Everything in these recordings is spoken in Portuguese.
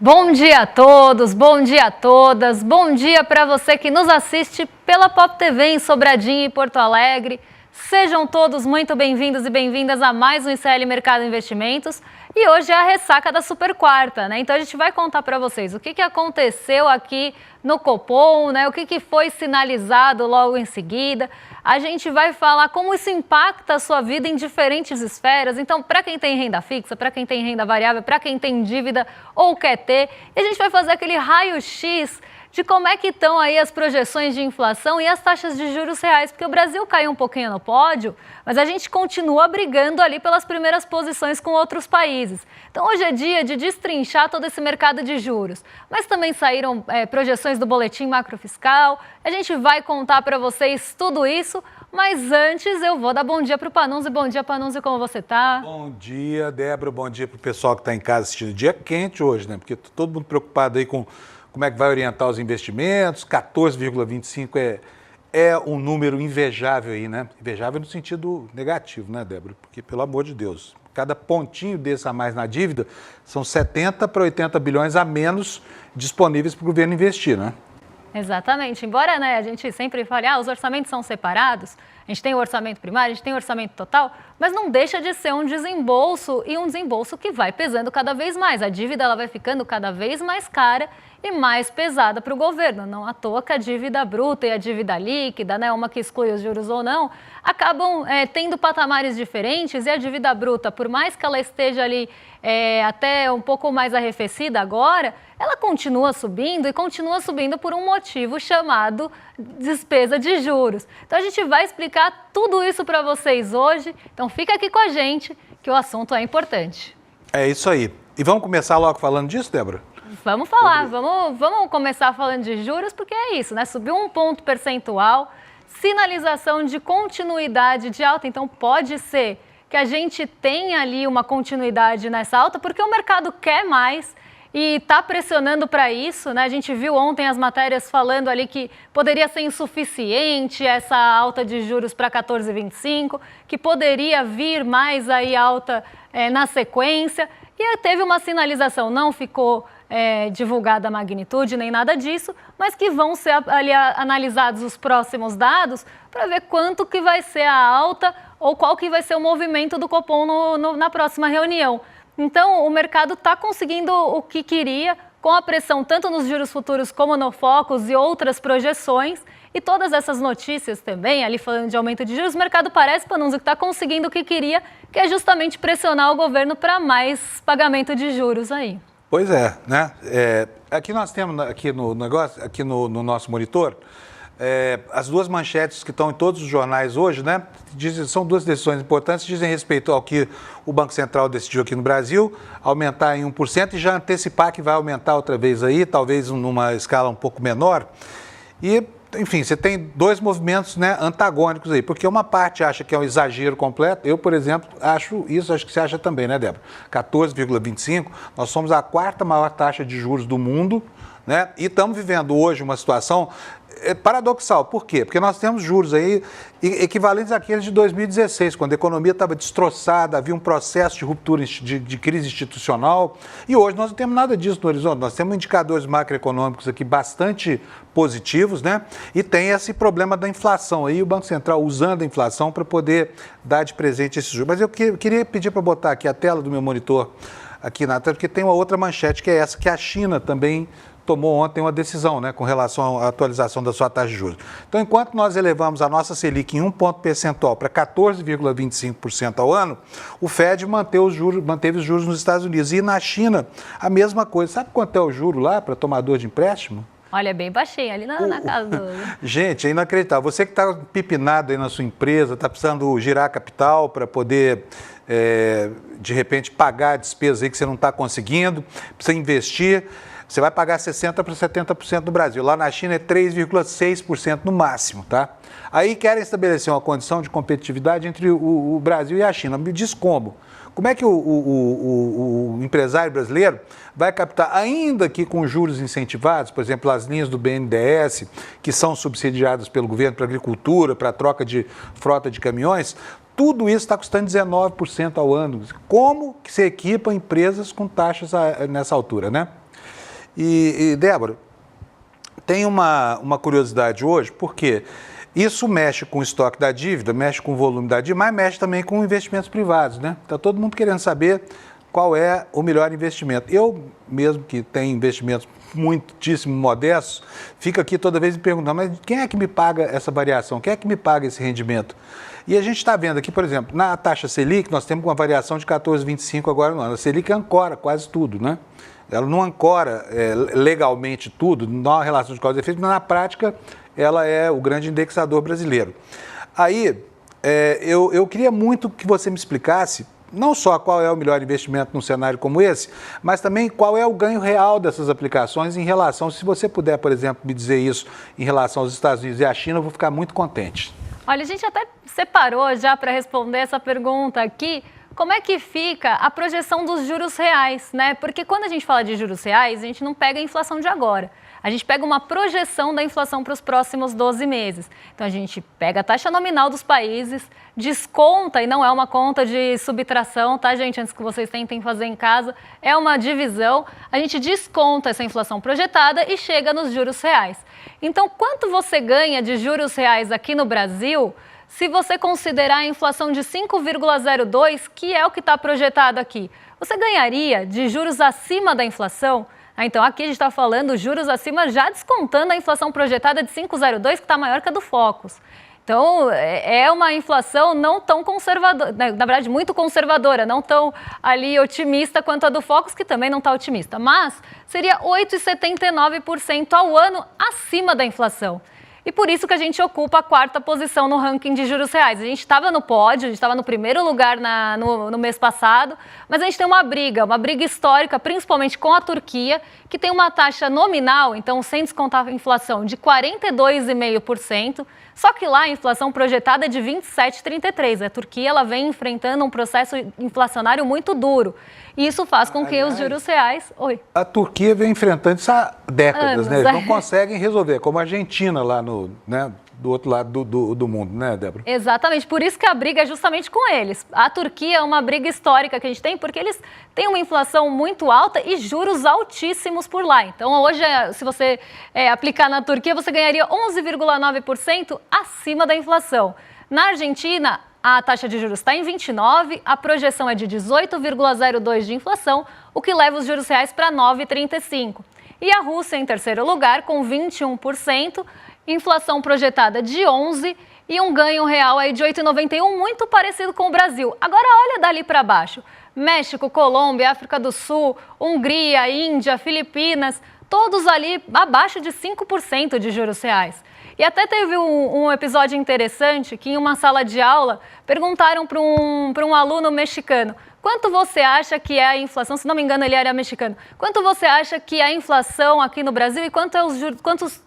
Bom dia a todos, bom dia a todas, bom dia para você que nos assiste pela Pop TV em Sobradinho e Porto Alegre. Sejam todos muito bem-vindos e bem-vindas a mais um ICL Mercado Investimentos. E hoje é a ressaca da Super Quarta, né? Então a gente vai contar para vocês o que aconteceu aqui no Copom, né? O que foi sinalizado logo em seguida. A gente vai falar como isso impacta a sua vida em diferentes esferas. Então, para quem tem renda fixa, para quem tem renda variável, para quem tem dívida ou quer ter. E a gente vai fazer aquele raio-x de como é que estão aí as projeções de inflação e as taxas de juros reais, porque o Brasil caiu um pouquinho no pódio, mas a gente continua brigando ali pelas primeiras posições com outros países. Então hoje é dia de destrinchar todo esse mercado de juros, mas também saíram projeções do boletim macrofiscal, a gente vai contar para vocês tudo isso, mas antes eu vou dar bom dia para o Panunzi. Bom dia, Panunzi, como você está? Bom dia, Débora, bom dia para o pessoal que está em casa assistindo. Dia quente hoje, né? Porque todo mundo preocupado aí com como é que vai orientar os investimentos. 14,25 é um número invejável aí, né? Invejável no sentido negativo, né, Débora? Porque, pelo amor de Deus, cada pontinho desse a mais na dívida são 70 para 80 bilhões a menos disponíveis para o governo investir, né? Exatamente. Embora, né, a gente sempre fale, os orçamentos são separados, a gente tem o orçamento primário, a gente tem o orçamento total, mas não deixa de ser um desembolso e um desembolso que vai pesando cada vez mais. A dívida ela vai ficando cada vez mais cara e mais pesada para o governo. Não à toa que a dívida bruta e a dívida líquida, né, uma que exclui os juros ou não, acabam tendo patamares diferentes e a dívida bruta, por mais que ela esteja ali até um pouco mais arrefecida agora, ela continua subindo e continua subindo por um motivo chamado despesa de juros. Então a gente vai explicar tudo isso para vocês hoje, então fica aqui com a gente que o assunto é importante. É isso aí. E vamos começar logo falando disso, Débora? Vamos falar, vamos começar falando de juros, porque é isso, né? Subiu um ponto percentual, sinalização de continuidade de alta, então pode ser que a gente tenha ali uma continuidade nessa alta, porque o mercado quer mais e está pressionando para isso, né? A gente viu ontem as matérias falando ali que poderia ser insuficiente essa alta de juros para 14,25, que poderia vir mais aí alta na sequência, e teve uma sinalização, não ficou divulgada a magnitude nem nada disso, mas que vão ser ali analisados os próximos dados para ver quanto que vai ser a alta ou qual que vai ser o movimento do Copom na próxima reunião. Então, o mercado está conseguindo o que queria, com a pressão tanto nos juros futuros como no Focus e outras projeções, e todas essas notícias também, ali falando de aumento de juros, o mercado parece, Panunzi, que está conseguindo o que queria, que é justamente pressionar o governo para mais pagamento de juros aí. Pois é, né? Aqui nós temos, aqui no negócio, aqui no nosso monitor, as duas manchetes que estão em todos os jornais hoje, né? São duas decisões importantes, dizem respeito ao que o Banco Central decidiu aqui no Brasil, aumentar em 1% e já antecipar que vai aumentar outra vez aí, talvez numa escala um pouco menor. E, enfim, você tem dois movimentos, né, antagônicos aí, porque uma parte acha que é um exagero completo, eu, por exemplo, acho isso, acho que você acha também, né, Débora? 14,25, nós somos a quarta maior taxa de juros do mundo, né, e estamos vivendo hoje uma situação paradoxal. Por quê? Porque nós temos juros aí equivalentes àqueles de 2016, quando a economia estava destroçada, havia um processo de ruptura de crise institucional, e hoje nós não temos nada disso no horizonte. Nós temos indicadores macroeconômicos aqui bastante positivos, né? E tem esse problema da inflação aí, o Banco Central usando a inflação para poder dar de presente esses juros. Mas eu queria pedir para botar aqui a tela do meu monitor aqui na tela, porque tem uma outra manchete que é essa, que a China também tomou ontem uma decisão, né, com relação à atualização da sua taxa de juros. Então, enquanto nós elevamos a nossa Selic em 1 ponto percentual para 14,25% ao ano, o Fed manteve os juros nos Estados Unidos. E na China, a mesma coisa. Sabe quanto é o juro lá para tomador de empréstimo? Olha, é bem baixinho, ali na casa do... Gente, é inacreditável. Você que está pipinado aí na sua empresa, está precisando girar capital para poder, de repente, pagar a despesa aí que você não está conseguindo, precisa investir, você vai pagar 60% para 70% no Brasil. Lá na China é 3,6% no máximo, tá? Aí querem estabelecer uma condição de competitividade entre o Brasil e a China. Me diz como? Como é que o empresário brasileiro vai captar, ainda que com juros incentivados, por exemplo, as linhas do BNDES, que são subsidiadas pelo governo para agricultura, para a troca de frota de caminhões, tudo isso está custando 19% ao ano. Como que se equipa empresas com taxas nessa altura, né? E Débora, tem uma curiosidade hoje, porque isso mexe com o estoque da dívida, mexe com o volume da dívida, mas mexe também com investimentos privados, né? Está todo mundo querendo saber qual é o melhor investimento. Eu, mesmo que tenho investimentos muitíssimo modestos, fico aqui toda vez me perguntando, mas quem é que me paga essa variação? Quem é que me paga esse rendimento? E a gente está vendo aqui, por exemplo, na taxa Selic, nós temos uma variação de 14,25 agora no ano. A Selic ancora quase tudo, né? Ela não ancora legalmente tudo, não há uma relação de causa e efeito, mas na prática ela é o grande indexador brasileiro. Aí, eu queria muito que você me explicasse não só qual é o melhor investimento num cenário como esse, mas também qual é o ganho real dessas aplicações em relação, se você puder, por exemplo, me dizer isso em relação aos Estados Unidos e à China, eu vou ficar muito contente. Olha, a gente até separou já para responder essa pergunta aqui, como é que fica a projeção dos juros reais, né? Porque quando a gente fala de juros reais, a gente não pega a inflação de agora. A gente pega uma projeção da inflação para os próximos 12 meses. Então, a gente pega a taxa nominal dos países, desconta, e não é uma conta de subtração, tá, gente? Antes que vocês tentem fazer em casa, é uma divisão. A gente desconta essa inflação projetada e chega nos juros reais. Então, quanto você ganha de juros reais aqui no Brasil, se você considerar a inflação de 5,02, que é o que está projetado aqui? Você ganharia de juros acima da inflação? Então, aqui a gente está falando juros acima, já descontando a inflação projetada de 5,02, que está maior que a do Focus. Então, é uma inflação não tão conservadora, na verdade, muito conservadora, não tão ali otimista quanto a do Focus, que também não está otimista, mas seria 8,79% ao ano acima da inflação. E por isso que a gente ocupa a 4ª posição no ranking de juros reais. A gente estava no pódio, a gente estava no primeiro lugar no mês passado, mas a gente tem uma briga histórica, principalmente com a Turquia, que tem uma taxa nominal, então sem descontar a inflação, de 42,5%, só que lá a inflação projetada é de 27,33%. A Turquia ela vem enfrentando um processo inflacionário muito duro. E isso faz com que os juros reais... A Turquia vem enfrentando isso há décadas, né? Eles é. não conseguem resolver, como a Argentina lá do outro lado do mundo, né, Débora? Exatamente, por isso que a briga é justamente com eles. A Turquia é uma briga histórica que a gente tem, porque eles têm uma inflação muito alta e juros altíssimos por lá. Então, hoje, se você aplicar na Turquia, você ganharia 11,9% acima da inflação. Na Argentina, a taxa de juros está em 29%, a projeção é de 18,02% de inflação, o que leva os juros reais para 9,35%. E a Rússia em terceiro lugar, com 21%, inflação projetada de 11% e um ganho real aí de 8,91%, muito parecido com o Brasil. Agora olha dali para baixo, México, Colômbia, África do Sul, Hungria, Índia, Filipinas, todos ali abaixo de 5% de juros reais. E até teve um episódio interessante que em uma sala de aula perguntaram para um aluno mexicano: quanto você acha que é a inflação? Se não me engano, ele era mexicano. Quanto você acha que é a inflação aqui no Brasil e quanto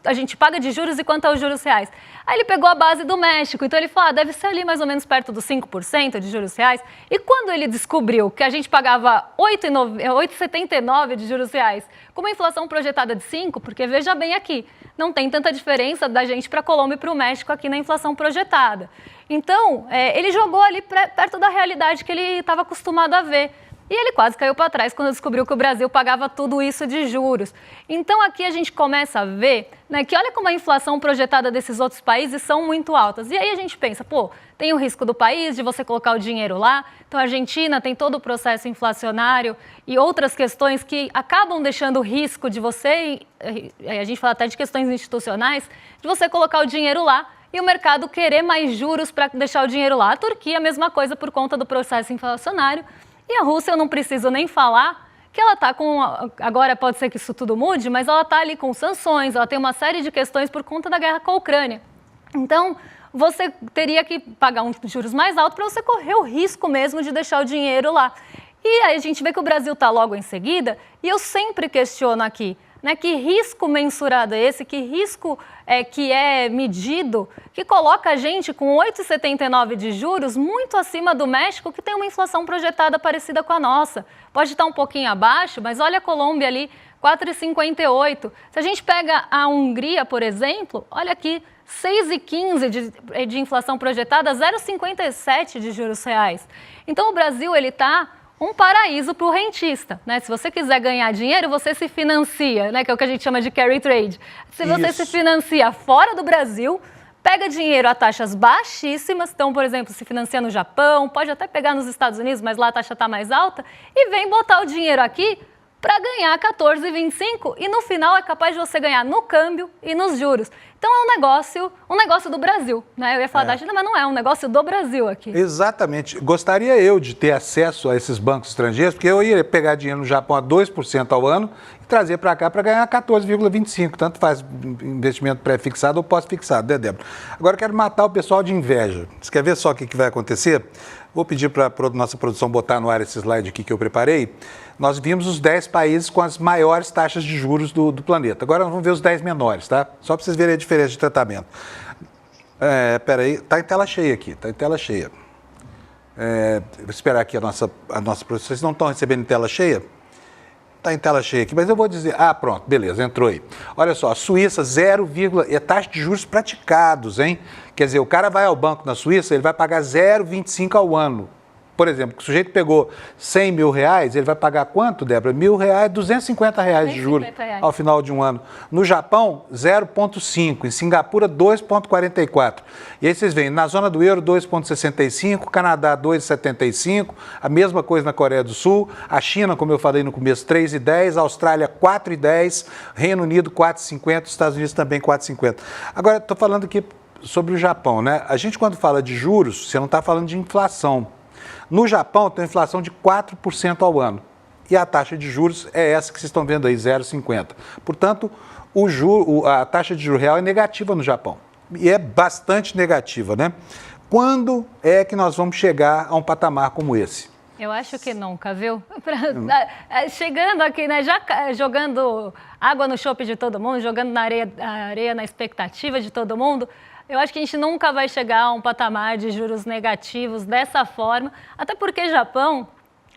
a gente paga de juros e quanto é os juros reais? Aí ele pegou a base do México, então ele falou, deve ser ali mais ou menos perto dos 5% de juros reais. E quando ele descobriu que a gente pagava 8,79% de juros reais, com uma inflação projetada de 5%, porque veja bem aqui, não tem tanta diferença da gente para a Colômbia e para o México aqui na inflação projetada. Então, ele jogou ali perto da realidade que ele estava acostumado a ver. E ele quase caiu para trás quando descobriu que o Brasil pagava tudo isso de juros. Então, aqui a gente começa a ver, né, que olha como a inflação projetada desses outros países são muito altas. E aí a gente pensa, tem o risco do país, de você colocar o dinheiro lá. Então, a Argentina tem todo o processo inflacionário e outras questões que acabam deixando o risco de você, a gente fala até de questões institucionais, de você colocar o dinheiro lá e o mercado querer mais juros para deixar o dinheiro lá. A Turquia, a mesma coisa por conta do processo inflacionário. E a Rússia, eu não preciso nem falar que ela está com... Agora pode ser que isso tudo mude, mas ela está ali com sanções, ela tem uma série de questões por conta da guerra com a Ucrânia. Então, você teria que pagar um juros mais alto para você correr o risco mesmo de deixar o dinheiro lá. E aí a gente vê que o Brasil está logo em seguida, e eu sempre questiono aqui, né, que risco mensurado é esse, que risco que é medido, que coloca a gente com 8,79% de juros muito acima do México, que tem uma inflação projetada parecida com a nossa. Pode estar um pouquinho abaixo, mas olha a Colômbia ali, 4,58%. Se a gente pega a Hungria, por exemplo, olha aqui, 6,15% de inflação projetada, 0,57% de juros reais. Então o Brasil ele está um paraíso para o rentista, né? Se você quiser ganhar dinheiro, você se financia, né? Que é o que a gente chama de carry trade. Se você se financia fora do Brasil, pega dinheiro a taxas baixíssimas, então, por exemplo, se financia no Japão, pode até pegar nos Estados Unidos, mas lá a taxa está mais alta, e vem botar o dinheiro aqui para ganhar 14,25 e no final é capaz de você ganhar no câmbio e nos juros. Então é um negócio do Brasil, né? Eu ia falar da China, mas não é um negócio do Brasil aqui. Exatamente. Gostaria eu de ter acesso a esses bancos estrangeiros, porque eu ia pegar dinheiro no Japão a 2% ao ano e trazer para cá para ganhar 14,25. Tanto faz investimento pré-fixado ou pós-fixado, né, Débora? Agora eu quero matar o pessoal de inveja. Você quer ver só o que vai acontecer? Vou pedir para a nossa produção botar no ar esse slide aqui que eu preparei. Nós vimos os 10 países com as maiores taxas de juros do planeta. Agora nós vamos ver os 10 menores, tá? Só para vocês verem a diferença de tratamento. Peraí, está em tela cheia aqui, está em tela cheia. Vou esperar aqui a nossa produção. Vocês não estão recebendo em tela cheia? Está em tela cheia aqui, mas eu vou dizer... pronto, beleza, entrou aí. Olha só, a Suíça, é taxa de juros praticados, hein? Quer dizer, o cara vai ao banco na Suíça, ele vai pagar 0,25 ao ano. Por exemplo, o sujeito pegou 100 mil reais, ele vai pagar quanto, Débora? R$1.000, R$250 de juros ao final de um ano. No Japão, 0,5. Em Singapura, 2,44. E aí vocês veem, na zona do euro, 2,65. Canadá, 2,75. A mesma coisa na Coreia do Sul. A China, como eu falei no começo, 3,10. A Austrália, 4,10. Reino Unido, 4,50. Estados Unidos também, 4,50. Agora, estou falando aqui sobre o Japão, né? A gente, quando fala de juros, você não está falando de inflação. No Japão, tem uma inflação de 4% ao ano. E a taxa de juros é essa que vocês estão vendo aí, 0,50. Portanto, a taxa de juros real é negativa no Japão. E é bastante negativa, né? Quando é que nós vamos chegar a um patamar como esse? Eu acho que nunca, viu? Chegando aqui, né? Já jogando água no chope de todo mundo, jogando na areia na expectativa de todo mundo. Eu acho que a gente nunca vai chegar a um patamar de juros negativos dessa forma, até porque o Japão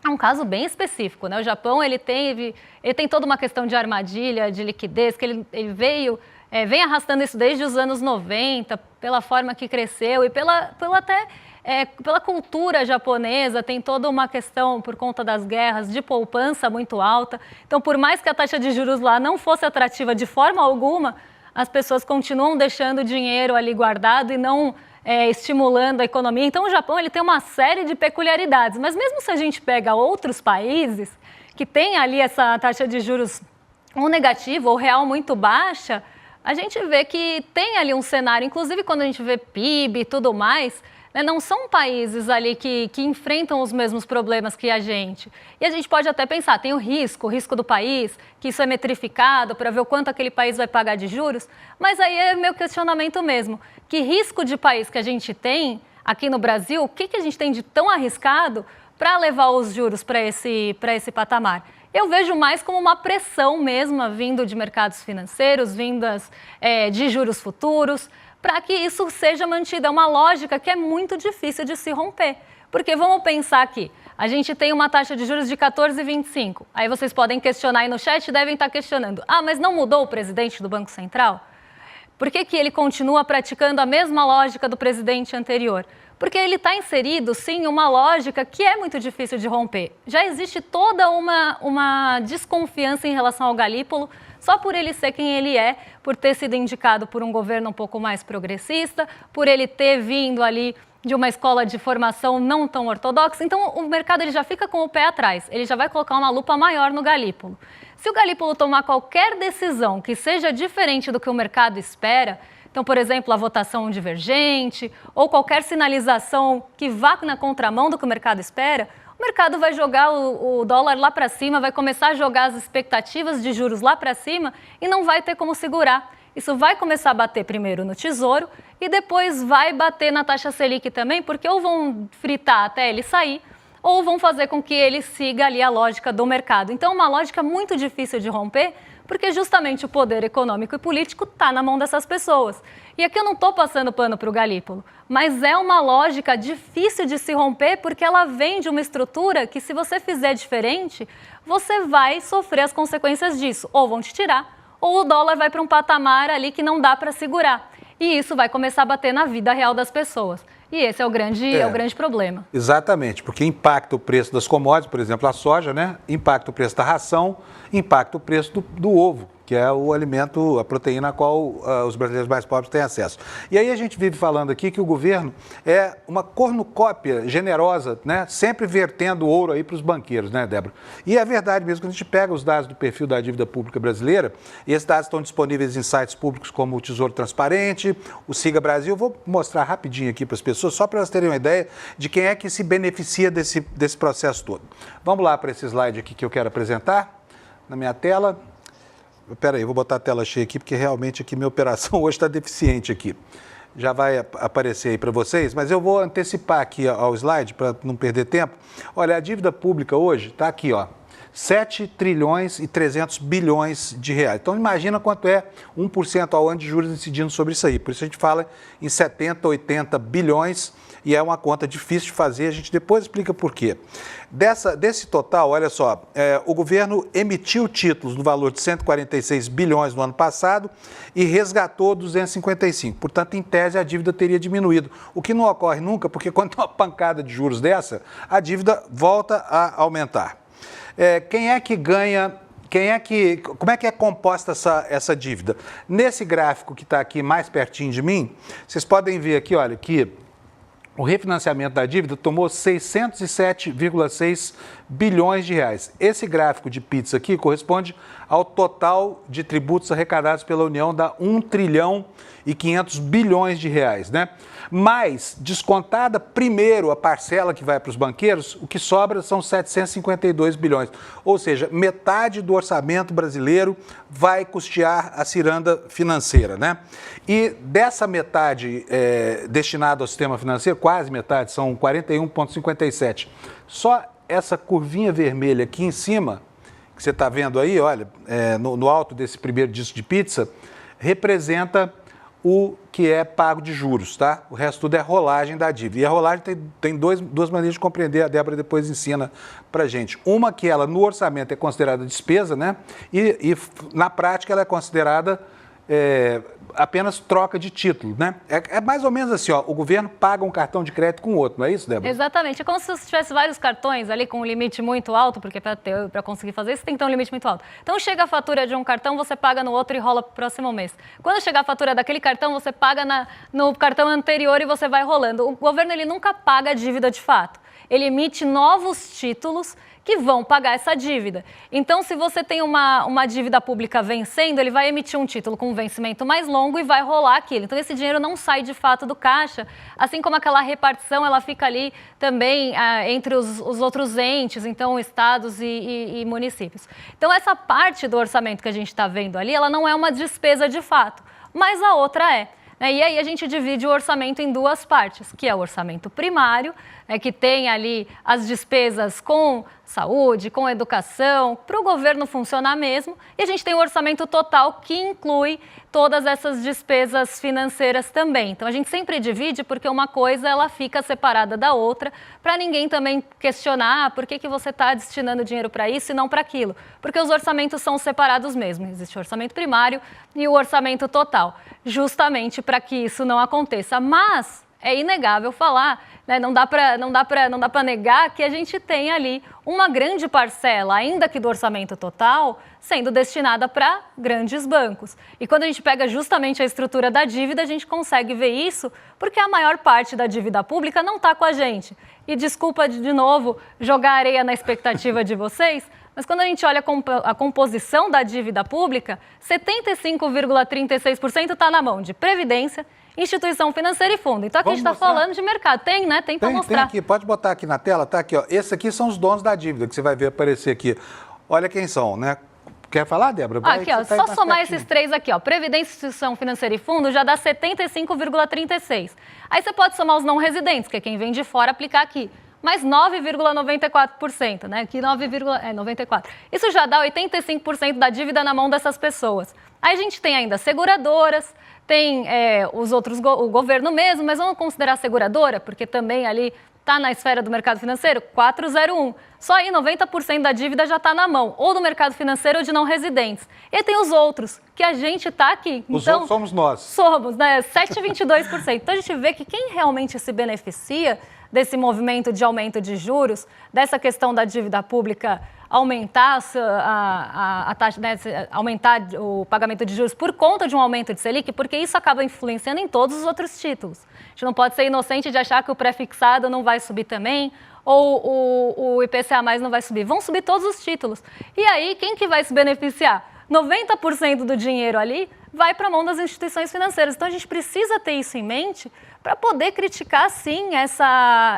é um caso bem específico, né? O Japão ele tem toda uma questão de armadilha, de liquidez, que ele vem arrastando isso desde os anos 90, pela forma que cresceu e pela cultura japonesa, tem toda uma questão, por conta das guerras, de poupança muito alta. Então, por mais que a taxa de juros lá não fosse atrativa de forma alguma, as pessoas continuam deixando dinheiro ali guardado e não estimulando a economia. Então, o Japão ele tem uma série de peculiaridades. Mas mesmo se a gente pega outros países que têm ali essa taxa de juros ou negativa ou real muito baixa, a gente vê que tem ali um cenário, inclusive quando a gente vê PIB e tudo mais, né, não são países ali que enfrentam os mesmos problemas que a gente. E a gente pode até pensar, tem o risco do país, que isso é metrificado para ver o quanto aquele país vai pagar de juros, mas aí é meu questionamento mesmo. Que risco de país que a gente tem aqui no Brasil, o que a gente tem de tão arriscado para levar os juros para esse patamar? Eu vejo mais como uma pressão mesmo, vindo de mercados financeiros, vindas de juros futuros, para que isso seja mantido. É uma lógica que é muito difícil de se romper. Porque vamos pensar aqui, a gente tem uma taxa de juros de 14,25. Aí vocês podem questionar aí no chat, devem estar questionando. Mas não mudou o presidente do Banco Central? Por que ele continua praticando a mesma lógica do presidente anterior? Porque ele está inserido, sim, em uma lógica que é muito difícil de romper. Já existe toda uma desconfiança em relação ao Galípolo, só por ele ser quem ele é, por ter sido indicado por um governo um pouco mais progressista, por ele ter vindo ali de uma escola de formação não tão ortodoxa. Então, o mercado ele já fica com o pé atrás, ele já vai colocar uma lupa maior no Galípolo. Se o Galípolo tomar qualquer decisão que seja diferente do que o mercado espera, então, por exemplo, a votação divergente ou qualquer sinalização que vá na contramão do que o mercado espera, o mercado vai jogar o dólar lá para cima, vai começar a jogar as expectativas de juros lá para cima e não vai ter como segurar. Isso vai começar a bater primeiro no Tesouro e depois vai bater na taxa Selic também, porque ou vão fritar até ele sair, ou vão fazer com que ele siga ali a lógica do mercado. Então, é uma lógica muito difícil de romper, porque justamente o poder econômico e político está na mão dessas pessoas. E aqui eu não estou passando pano para o Galípolo, mas é uma lógica difícil de se romper, porque ela vem de uma estrutura que, se você fizer diferente, você vai sofrer as consequências disso. Ou vão te tirar, ou o dólar vai para um patamar ali que não dá para segurar. E isso vai começar a bater na vida real das pessoas. E esse é o grande problema. Exatamente, porque impacta o preço das commodities, por exemplo, a soja, né? Impacta o preço da ração, impacta o preço do ovo, que é o alimento, a proteína a qual os brasileiros mais pobres têm acesso. E aí a gente vive falando aqui que o governo é uma cornucópia generosa, né? Sempre vertendo ouro aí para os banqueiros, né, Débora? E é verdade mesmo, quando a gente pega os dados do perfil da dívida pública brasileira, e esses dados estão disponíveis em sites públicos como o Tesouro Transparente, o Siga Brasil. Vou mostrar rapidinho aqui para as pessoas, só para elas terem uma ideia de quem é que se beneficia desse processo todo. Vamos lá para esse slide aqui que eu quero apresentar na minha tela. Espera aí, vou botar a tela cheia aqui, porque realmente aqui minha operação hoje está deficiente aqui. Já vai aparecer aí para vocês, mas eu vou antecipar aqui ao slide para não perder tempo. Olha, a dívida pública hoje está aqui, ó, 7 trilhões e 300 bilhões de reais. Então imagina quanto é 1% ao ano de juros incidindo sobre isso aí. Por isso a gente fala em 70, 80 bilhões e é uma conta difícil de fazer, a gente depois explica por quê. Desse total, olha só, o governo emitiu títulos no valor de 146 bilhões no ano passado e resgatou 255. Portanto, em tese, a dívida teria diminuído, o que não ocorre nunca, porque quando tem uma pancada de juros dessa, a dívida volta a aumentar. Quem é que ganha? Como é que é composta essa dívida? Nesse gráfico que está aqui mais pertinho de mim, vocês podem ver aqui, olha, que o refinanciamento da dívida tomou 607,6 bilhões de reais. Esse gráfico de pizza aqui corresponde ao total de tributos arrecadados pela União, dá 1 trilhão e 500 bilhões de reais, né? Mas, descontada primeiro a parcela que vai para os banqueiros, o que sobra são 752 bilhões. Ou seja, metade do orçamento brasileiro vai custear a ciranda financeira, né? E dessa metade destinada ao sistema financeiro, quase metade, são 41,57. Só essa curvinha vermelha aqui em cima, que você está vendo aí, olha, no alto desse primeiro disco de pizza, representa o que é pago de juros, tá? O resto tudo é rolagem da dívida. E a rolagem tem duas maneiras de compreender, a Débora depois ensina pra gente. Uma que ela, no orçamento, é considerada despesa, né? E na prática, ela é considerada apenas troca de título, né? É mais ou menos assim, ó, o governo paga um cartão de crédito com o outro, não é isso, Débora? Exatamente. É como se você tivesse vários cartões ali com um limite muito alto, porque para conseguir fazer isso tem que ter um limite muito alto. Então chega a fatura de um cartão, você paga no outro e rola para o próximo mês. Quando chegar a fatura daquele cartão, você paga no cartão anterior e você vai rolando. O governo ele nunca paga a dívida de fato. Ele emite novos títulos que vão pagar essa dívida. Então, se você tem uma dívida pública vencendo, ele vai emitir um título com um vencimento mais longo e vai rolar aquilo. Então, esse dinheiro não sai de fato do caixa, assim como aquela repartição, ela fica ali também entre os outros entes, então estados e municípios. Então, essa parte do orçamento que a gente está vendo ali, ela não é uma despesa de fato, mas a outra é. E aí a gente divide o orçamento em duas partes, que é o orçamento primário, que tem ali as despesas com saúde, com educação, para o governo funcionar mesmo, e a gente tem o orçamento total, que inclui todas essas despesas financeiras também. Então a gente sempre divide porque uma coisa ela fica separada da outra, para ninguém também questionar por que você está destinando dinheiro para isso e não para aquilo, porque os orçamentos são separados mesmo, existe o orçamento primário e o orçamento total, justamente para que isso não aconteça. Mas é inegável falar, né? Não dá para negar que a gente tem ali uma grande parcela, ainda que do orçamento total, sendo destinada para grandes bancos. E quando a gente pega justamente a estrutura da dívida, a gente consegue ver isso, porque a maior parte da dívida pública não está com a gente. E desculpa de novo jogar areia na expectativa de vocês, mas quando a gente olha a composição da dívida pública, 75,36% está na mão de Previdência, instituição financeira e fundo. Então aqui a gente está falando de mercado. Tem, né? Tem para mostrar. Tem aqui, pode botar aqui na tela, tá aqui, ó. Esses aqui são os donos da dívida, que você vai ver aparecer aqui. Olha quem são, né? Quer falar, Débora? Aqui, ó, só somar esses três aqui, ó. Previdência, instituição financeira e fundo já dá 75,36. Aí você pode somar os não residentes, que é quem vem de fora aplicar aqui. Mais 9,94%, né? Aqui 9,94%. Isso já dá 85% da dívida na mão dessas pessoas. Aí a gente tem ainda seguradoras, tem os outros, o governo mesmo, mas vamos considerar a seguradora, porque também ali Está na esfera do mercado financeiro? 4,01. Só aí 90% da dívida já está na mão, ou do mercado financeiro ou de não residentes. E tem os outros, que a gente está aqui. Os outros somos nós. Somos, né? 7,22%. Então a gente vê que quem realmente se beneficia desse movimento de aumento de juros, dessa questão da dívida pública aumentar a taxa, né, aumentar o pagamento de juros por conta de um aumento de Selic, porque isso acaba influenciando em todos os outros títulos. A gente não pode ser inocente de achar que o pré-fixado não vai subir também, ou o IPCA+ não vai subir. Vão subir todos os títulos. E aí, quem que vai se beneficiar? 90% do dinheiro ali vai para a mão das instituições financeiras. Então, a gente precisa ter isso em mente para poder criticar, sim,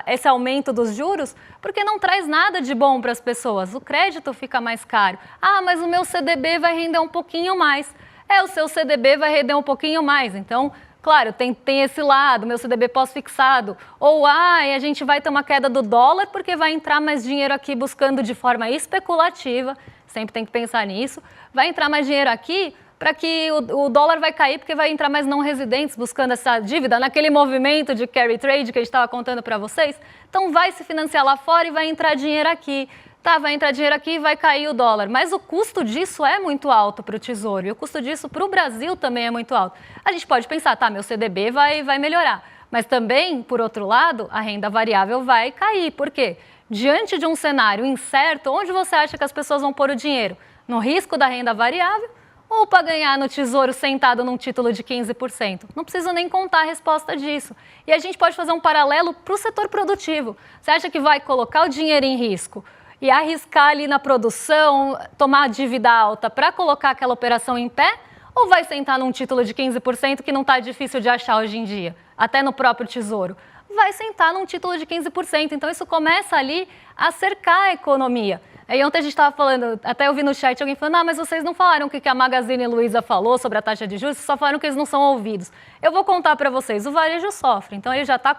esse aumento dos juros, porque não traz nada de bom para as pessoas. O crédito fica mais caro. Ah, mas o meu CDB vai render um pouquinho mais. O seu CDB vai render um pouquinho mais. Então, claro, tem esse lado, meu CDB pós-fixado. Ou, a gente vai ter uma queda do dólar porque vai entrar mais dinheiro aqui buscando de forma especulativa. Sempre tem que pensar nisso. Vai entrar mais dinheiro aqui para que o dólar vai cair porque vai entrar mais não residentes buscando essa dívida, naquele movimento de carry trade que a gente estava contando para vocês. Então vai se financiar lá fora e vai entrar dinheiro aqui. Tá, vai entrar dinheiro aqui e vai cair o dólar. Mas o custo disso é muito alto para o Tesouro e o custo disso para o Brasil também é muito alto. A gente pode pensar, tá, meu CDB vai melhorar. Mas também, por outro lado, a renda variável vai cair. Por quê? Diante de um cenário incerto, onde você acha que as pessoas vão pôr o dinheiro? No risco da renda variável ou para ganhar no Tesouro sentado num título de 15%? Não preciso nem contar a resposta disso. E a gente pode fazer um paralelo para o setor produtivo. Você acha que vai colocar o dinheiro em risco e arriscar ali na produção, tomar dívida alta para colocar aquela operação em pé? Ou vai sentar num título de 15% que não está difícil de achar hoje em dia, até no próprio Tesouro? Vai sentar num título de 15%. Então, isso começa ali a cercar a economia. Aí ontem a gente estava falando, até eu vi no chat alguém falando, mas vocês não falaram o que a Magazine Luiza falou sobre a taxa de juros, só falaram que eles não são ouvidos. Eu vou contar para vocês, o varejo sofre, então ele já está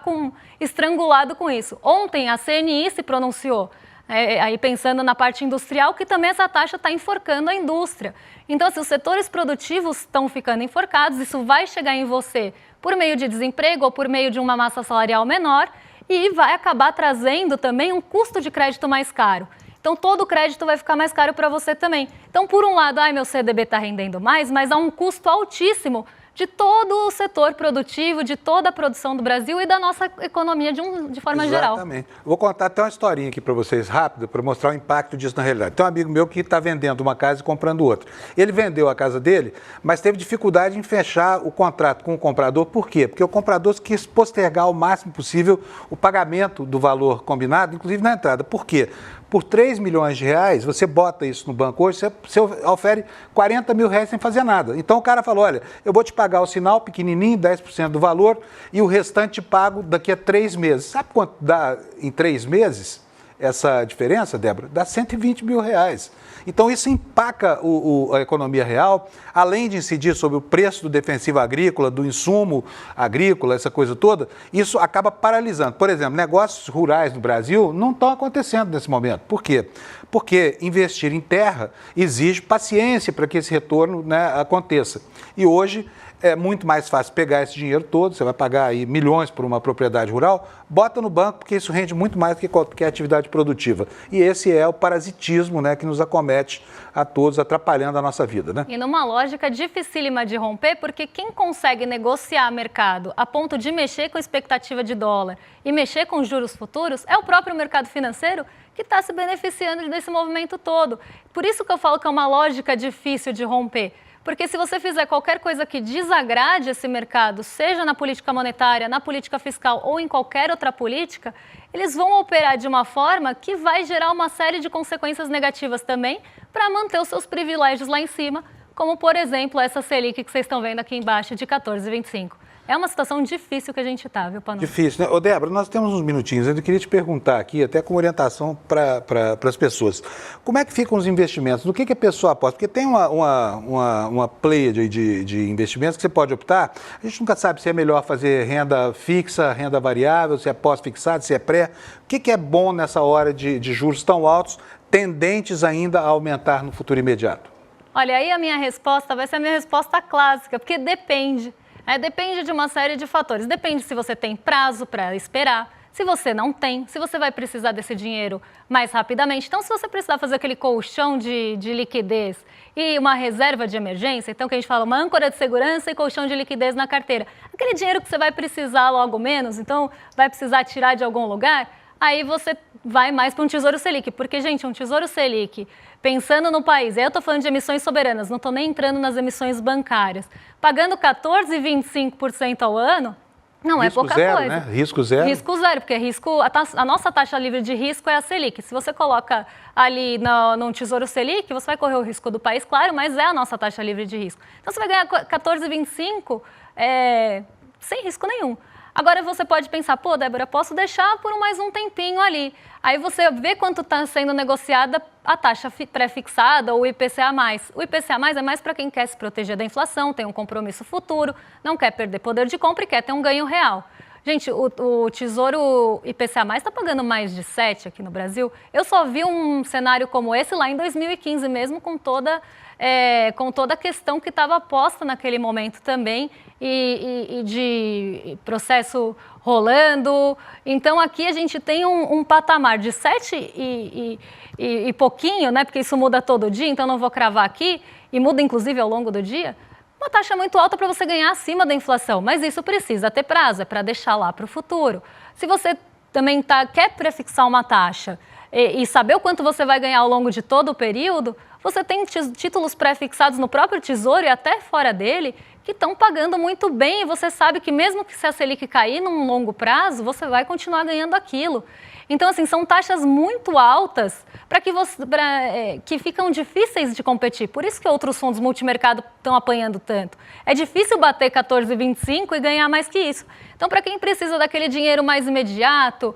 estrangulado com isso. Ontem a CNI se pronunciou, aí pensando na parte industrial, que também essa taxa está enforcando a indústria. Então, se os setores produtivos estão ficando enforcados, isso vai chegar em você por meio de desemprego ou por meio de uma massa salarial menor e vai acabar trazendo também um custo de crédito mais caro. Então, todo o crédito vai ficar mais caro para você também. Então, por um lado, meu CDB está rendendo mais, mas há um custo altíssimo de todo o setor produtivo, de toda a produção do Brasil e da nossa economia de forma geral. Exatamente. Vou contar até uma historinha aqui para vocês, rápido, para mostrar o impacto disso na realidade. Tem um amigo meu que está vendendo uma casa e comprando outra. Ele vendeu a casa dele, mas teve dificuldade em fechar o contrato com o comprador. Por quê? Porque o comprador quis postergar o máximo possível o pagamento do valor combinado, inclusive na entrada. Por quê? Por 3 milhões de reais, você bota isso no banco hoje, você ofere 40 mil reais sem fazer nada. Então o cara falou, olha, eu vou te pagar o sinal pequenininho, 10% do valor, e o restante pago daqui a 3 meses. Sabe quanto dá em 3 meses essa diferença, Débora? Dá 120 mil reais. Então isso empaca a economia real, além de incidir sobre o preço do defensivo agrícola, do insumo agrícola, essa coisa toda, isso acaba paralisando. Por exemplo, negócios rurais no Brasil não estão acontecendo nesse momento. Por quê? Porque investir em terra exige paciência para que esse retorno, né, aconteça. E hoje é muito mais fácil pegar esse dinheiro todo, você vai pagar aí milhões por uma propriedade rural, bota no banco, porque isso rende muito mais do que qualquer atividade produtiva. E esse é o parasitismo, né, que nos acomete a todos, atrapalhando a nossa vida, né? E numa lógica dificílima de romper, porque quem consegue negociar mercado a ponto de mexer com expectativa de dólar e mexer com juros futuros é o próprio mercado financeiro que está se beneficiando desse movimento todo. Por isso que eu falo que é uma lógica difícil de romper. Porque se você fizer qualquer coisa que desagrade esse mercado, seja na política monetária, na política fiscal ou em qualquer outra política, eles vão operar de uma forma que vai gerar uma série de consequências negativas também para manter os seus privilégios lá em cima, como, por exemplo, essa Selic que vocês estão vendo aqui embaixo de 14,25. É uma situação difícil que a gente está, viu, Panu? Difícil, né? Ô, Débora, nós temos uns minutinhos. Eu queria te perguntar aqui, até como orientação para as pessoas. Como é que ficam os investimentos? No que a pessoa aposta? Porque tem uma pleiade de investimentos que você pode optar. A gente nunca sabe se é melhor fazer renda fixa, renda variável, se é pós-fixado, se é pré. O que é bom nessa hora de juros tão altos, tendentes ainda a aumentar no futuro imediato? Olha, aí a minha resposta vai ser a minha resposta clássica, porque depende. Depende de uma série de fatores. Depende se você tem prazo para esperar, Se você não tem, se você vai precisar desse dinheiro mais rapidamente. Então, se você precisar fazer aquele colchão de liquidez e uma reserva de emergência, então que a gente fala uma âncora de segurança e colchão de liquidez na carteira, aquele dinheiro que você vai precisar logo menos, então vai precisar tirar de algum lugar, aí você vai mais para um Tesouro Selic, porque, gente, um Tesouro Selic, pensando no país, aí eu estou falando de emissões soberanas, não estou nem entrando nas emissões bancárias, pagando 14,25% ao ano, não é pouca zero, coisa. Né? Risco zero. Risco zero, porque a nossa taxa livre de risco é a Selic. Se você coloca ali num Tesouro Selic, você vai correr o risco do país, claro, mas é a nossa taxa livre de risco. Então, você vai ganhar 14,25 sem risco nenhum. Agora, você pode pensar, pô, Débora, posso deixar por mais um tempinho ali. Aí você vê quanto está sendo negociada a taxa pré-fixada ou o IPCA+. O IPCA+, é mais para quem quer se proteger da inflação, tem um compromisso futuro, não quer perder poder de compra e quer ter um ganho real. Gente, o Tesouro IPCA+, está pagando mais de 7 aqui no Brasil. Eu só vi um cenário como esse lá em 2015 mesmo, com toda a questão que estava posta naquele momento também e de processo rolando. Então, aqui a gente tem um patamar de 7 e pouquinho, né? Porque isso muda todo dia, então não vou cravar aqui, e muda inclusive ao longo do dia. Uma taxa muito alta para você ganhar acima da inflação, mas isso precisa ter prazo, é para deixar lá para o futuro. Se você também quer prefixar uma taxa e saber o quanto você vai ganhar ao longo de todo o período, você tem títulos pré-fixados no próprio Tesouro e até fora dele que estão pagando muito bem e você sabe que mesmo que se a Selic cair num longo prazo, você vai continuar ganhando aquilo. Então, assim, são taxas muito altas que ficam difíceis de competir. Por isso que outros fundos multimercado estão apanhando tanto. É difícil bater 14,25 e ganhar mais que isso. Então, para quem precisa daquele dinheiro mais imediato,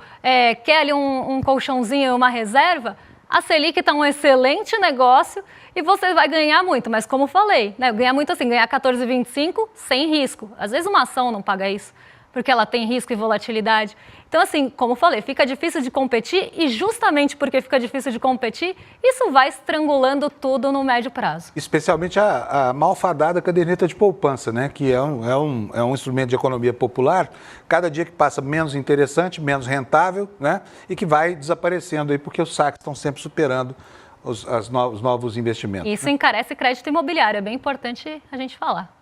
quer ali um colchãozinho, uma reserva, a Selic está um excelente negócio e você vai ganhar muito. Mas como falei, né, ganhar muito assim, ganhar 14,25 sem risco. Às vezes uma ação não paga isso, porque ela tem risco e volatilidade. Então, assim, como falei, fica difícil de competir e justamente porque fica difícil de competir, isso vai estrangulando tudo no médio prazo. Especialmente a malfadada caderneta de poupança, né? Que é um instrumento de economia popular, cada dia que passa menos interessante, menos rentável, né? E que vai desaparecendo aí, porque os saques estão sempre superando os novos investimentos. Isso, né? Encarece crédito imobiliário, é bem importante a gente falar.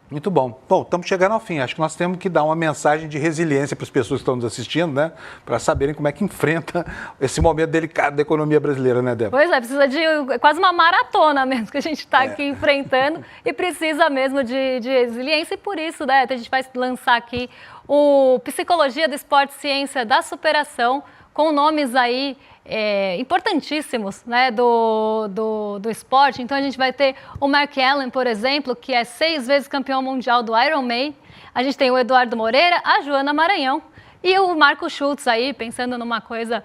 Muito bom. Bom, estamos chegando ao fim. Acho que nós temos que dar uma mensagem de resiliência para as pessoas que estão nos assistindo, né? Para saberem como é que enfrenta esse momento delicado da economia brasileira, né, Débora? Pois é, precisa de quase uma maratona mesmo que a gente está aqui enfrentando e precisa mesmo de resiliência e por isso, né, a gente vai lançar aqui o Psicologia do Esporte Ciência da Superação, com nomes aí importantíssimos, né, do esporte. Então a gente vai ter o Mark Allen, por exemplo, que é 6 vezes campeão mundial do Ironman. A gente tem o Eduardo Moreira, a Joana Maranhão e o Marco Schultz aí, pensando numa coisa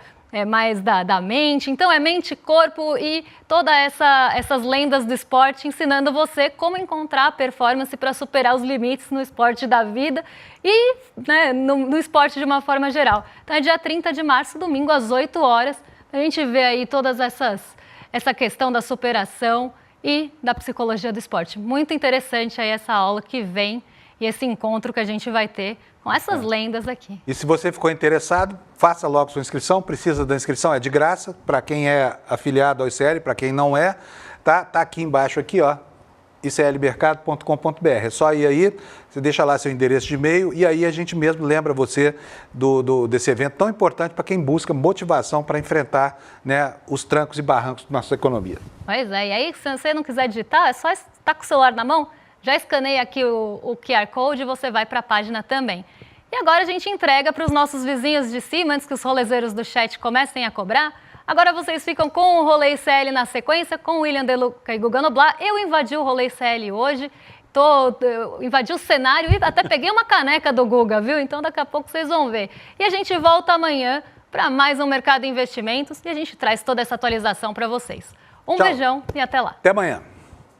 mais da mente. Então é mente, corpo e todas essas lendas do esporte ensinando você como encontrar a performance para superar os limites no esporte da vida e, né, no esporte de uma forma geral. Então é dia 30 de março, domingo, às 8 horas. A gente vê aí todas essa questão da superação e da psicologia do esporte. Muito interessante aí essa aula que vem e esse encontro que a gente vai ter com essas lendas aqui. E se você ficou interessado, faça logo sua inscrição. Precisa da inscrição, é de graça para quem é afiliado ao ICL, para quem não é, tá aqui embaixo aqui, ó, iclmercado.com.br. É só ir aí, você deixa lá seu endereço de e-mail e aí a gente mesmo lembra você desse evento tão importante para quem busca motivação para enfrentar, né, os trancos e barrancos da nossa economia. Pois é, e aí se você não quiser digitar, é só estar com o celular na mão, já escaneia aqui o QR Code e você vai para a página também. E agora a gente entrega para os nossos vizinhos de cima, antes que os rolezeiros do chat comecem a cobrar. Agora vocês ficam com o Rolê ICL na sequência, com o William De Luca e Guga Noblar. Eu invadi o Rolê ICL hoje, invadi o cenário e até peguei uma caneca do Guga, viu? Então daqui a pouco vocês vão ver. E a gente volta amanhã para mais um Mercado de Investimentos e a gente traz toda essa atualização para vocês. Um beijão e até lá. Até amanhã.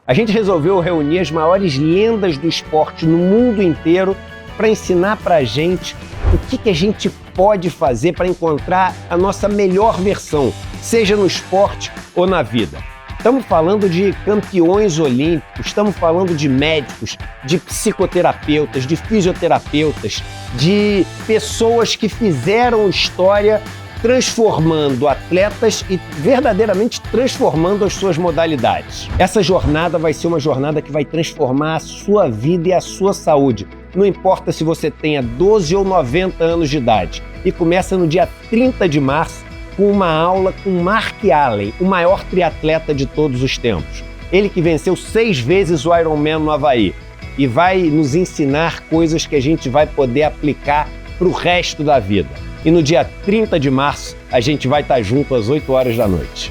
A gente resolveu reunir as maiores lendas do esporte no mundo inteiro para ensinar para a gente o que a gente pode fazer para encontrar a nossa melhor versão, seja no esporte ou na vida. Estamos falando de campeões olímpicos, estamos falando de médicos, de psicoterapeutas, de fisioterapeutas, de pessoas que fizeram história transformando atletas e verdadeiramente transformando as suas modalidades. Essa jornada vai ser uma jornada que vai transformar a sua vida e a sua saúde. Não importa se você tenha 12 ou 90 anos de idade. E começa no dia 30 de março com uma aula com Mark Allen, o maior triatleta de todos os tempos. Ele que venceu 6 vezes o Ironman no Havaí e vai nos ensinar coisas que a gente vai poder aplicar para o resto da vida. E no dia 30 de março, a gente vai estar junto às 8 horas da noite.